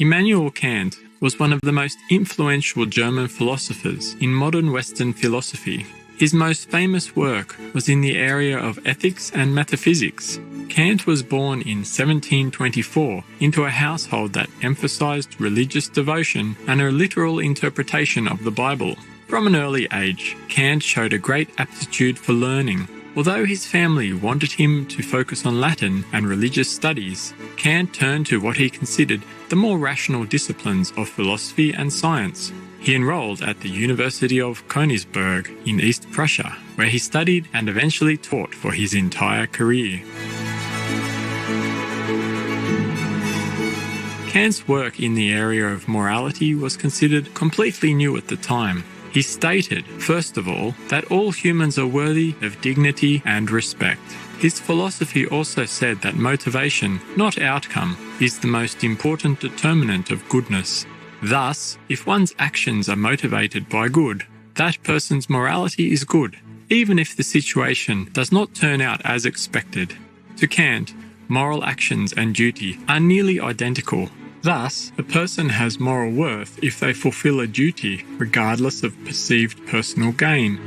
Immanuel Kant was one of the most influential German philosophers in modern Western philosophy. His most famous work was in the area of ethics and metaphysics. Kant was born in 1724 into a household that emphasized religious devotion and a literal interpretation of the Bible. From an early age, Kant showed a great aptitude for learning. Although his family wanted him to focus on Latin and religious studies, Kant turned to what he considered the more rational disciplines of philosophy and science. He enrolled at the University of Königsberg in East Prussia, where he studied and eventually taught for his entire career. Kant's work in the area of morality was considered completely new at the time. He stated, first of all, that all humans are worthy of dignity and respect. His philosophy also said that motivation, not outcome, is the most important determinant of goodness. Thus, if one's actions are motivated by good, that person's morality is good, even if the situation does not turn out as expected. To Kant, moral actions and duty are nearly identical. Thus, a person has moral worth if they fulfill a duty, regardless of perceived personal gain.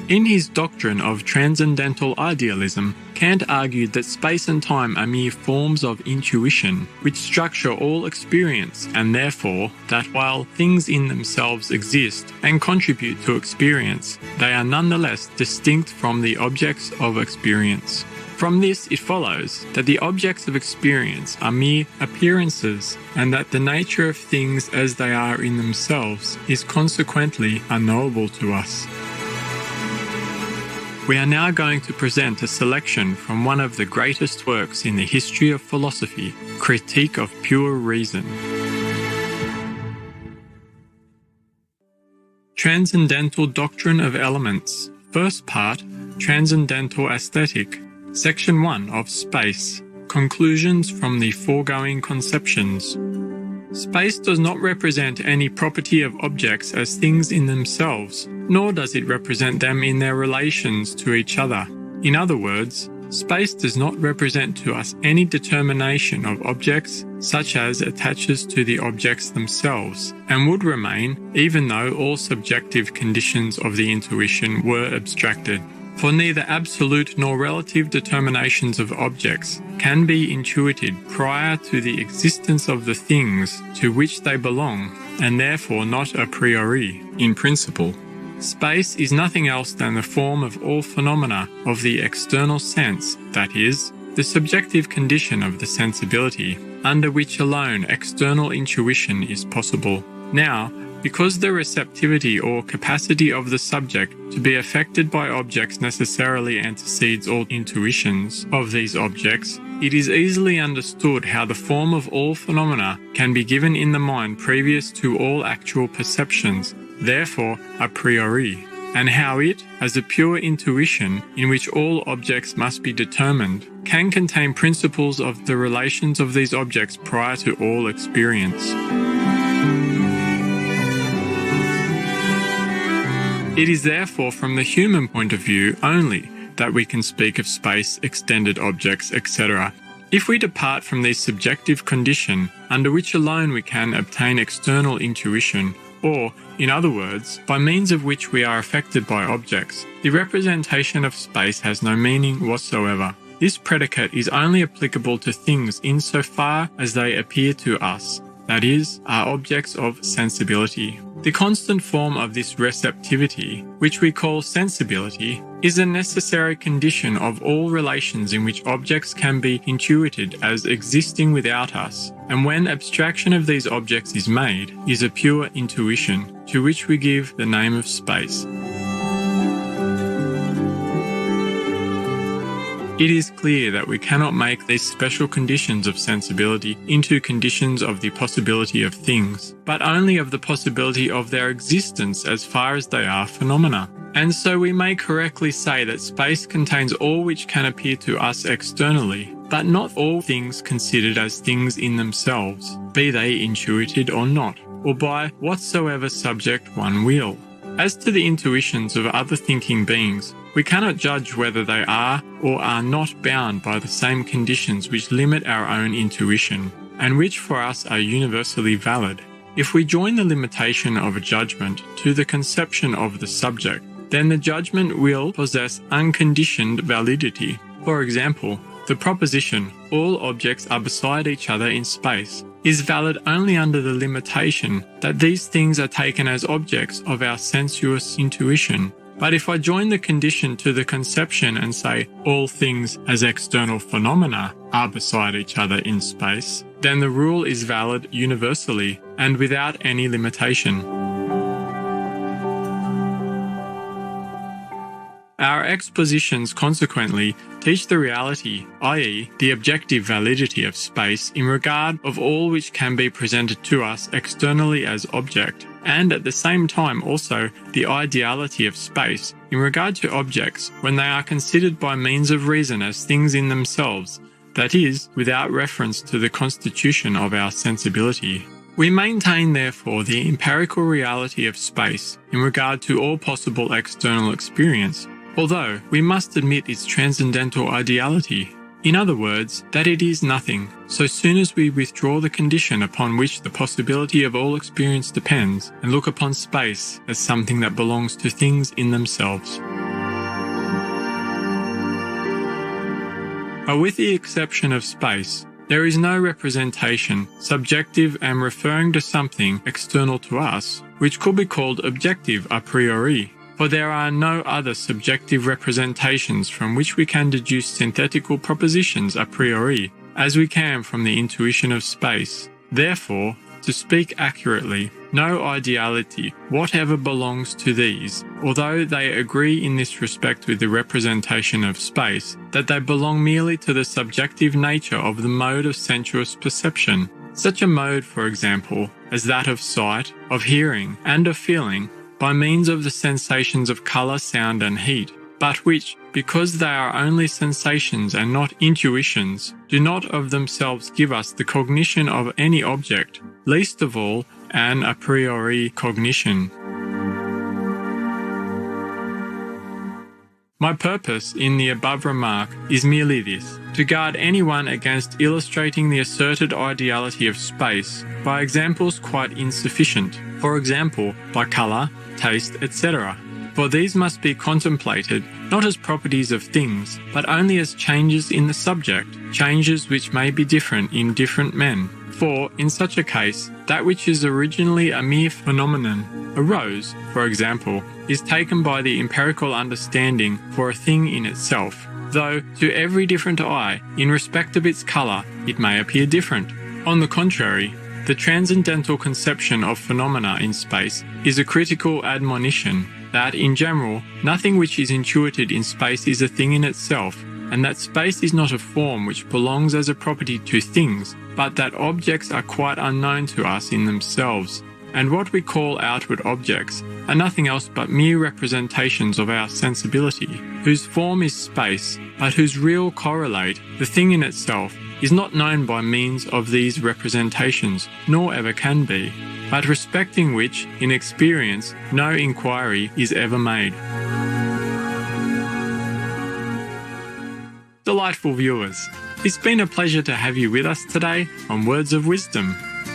In his doctrine of transcendental idealism, Kant argued that space and time are mere forms of intuition, which structure all experience, and therefore, that while things in themselves exist and contribute to experience, they are nonetheless distinct from the objects of experience. From this, it follows that the objects of experience are mere appearances, and that the nature of things as they are in themselves is consequently unknowable to us. We are now going to present a selection from one of the greatest works in the history of philosophy, Critique of Pure Reason. Transcendental Doctrine of Elements. First part, Transcendental Aesthetic. Section 1 of Space. Conclusions from the foregoing conceptions. Space does not represent any property of objects as things in themselves, nor does it represent them in their relations to each other. In other words, space does not represent to us any determination of objects such as attaches to the objects themselves, and would remain even though all subjective conditions of the intuition were abstracted. For neither absolute nor relative determinations of objects can be intuited prior to the existence of the things to which they belong, and therefore not a priori, in principle. Space is nothing else than the form of all phenomena of the external sense, that is, the subjective condition of the sensibility, under which alone external intuition is possible. Now, because the receptivity or capacity of the subject to be affected by objects necessarily antecedes all intuitions of these objects, it is easily understood how the form of all phenomena can be given in the mind previous to all actual perceptions, therefore a priori, and how it, as a pure intuition in which all objects must be determined, can contain principles of the relations of these objects prior to all experience. It is therefore from the human point of view only that we can speak of space, extended objects, etc. If we depart from this subjective condition, under which alone we can obtain external intuition, or, in other words, by means of which we are affected by objects, the representation of space has no meaning whatsoever. This predicate is only applicable to things insofar as they appear to us, that is, are objects of sensibility. The constant form of this receptivity, which we call sensibility, is a necessary condition of all relations in which objects can be intuited as existing without us, and when abstraction of these objects is made, is a pure intuition, to which we give the name of space. It is clear that we cannot make these special conditions of sensibility into conditions of the possibility of things, but only of the possibility of their existence as far as they are phenomena. And so we may correctly say that space contains all which can appear to us externally, but not all things considered as things in themselves, be they intuited or not, or by whatsoever subject one will. As to the intuitions of other thinking beings, we cannot judge whether they are or are not bound by the same conditions which limit our own intuition. and which for us are universally valid. If we join the limitation of a judgment to the conception of the subject, then the judgment will possess unconditioned validity. For example, the proposition, all objects are beside each other in space, is valid only under the limitation that these things are taken as objects of our sensuous intuition. But if I join the condition to the conception and say all things as external phenomena are beside each other in space, then the rule is valid universally and without any limitation. Our expositions consequently teach the reality, i.e., the objective validity of space in regard of all which can be presented to us externally as object, and at the same time also the ideality of space in regard to objects when they are considered by means of reason as things in themselves, that is, without reference to the constitution of our sensibility. We maintain, therefore, the empirical reality of space in regard to all possible external experience, although we must admit its transcendental ideality. In other words, that it is nothing, so soon as we withdraw the condition upon which the possibility of all experience depends, and look upon space as something that belongs to things in themselves. But with the exception of space, there is no representation, subjective and referring to something external to us, which could be called objective a priori. For there are no other subjective representations from which we can deduce synthetical propositions a priori, as we can from the intuition of space. Therefore, to speak accurately, no ideality whatever belongs to these, although they agree in this respect with the representation of space, that they belong merely to the subjective nature of the mode of sensuous perception. Such a mode, for example, as that of sight, of hearing, and of feeling, by means of the sensations of colour, sound and heat, but which, because they are only sensations and not intuitions, do not of themselves give us the cognition of any object, least of all an a priori cognition. My purpose in the above remark is merely this, to guard anyone against illustrating the asserted ideality of space by examples quite insufficient, for example, by colour, taste, etc. For these must be contemplated not as properties of things, but only as changes in the subject, changes which may be different in different men. For, in such a case, that which is originally a mere phenomenon, a rose, for example, is taken by the empirical understanding for a thing in itself, though to every different eye, in respect of its colour, it may appear different. On the contrary, the transcendental conception of phenomena in space is a critical admonition that, in general, nothing which is intuited in space is a thing in itself, and that space is not a form which belongs as a property to things, but that objects are quite unknown to us in themselves, and what we call outward objects are nothing else but mere representations of our sensibility, whose form is space, but whose real correlate, the thing in itself, is not known by means of these representations, nor ever can be, but respecting which, in experience, no inquiry is ever made. Delightful viewers, it's been a pleasure to have you with us today on Words of Wisdom.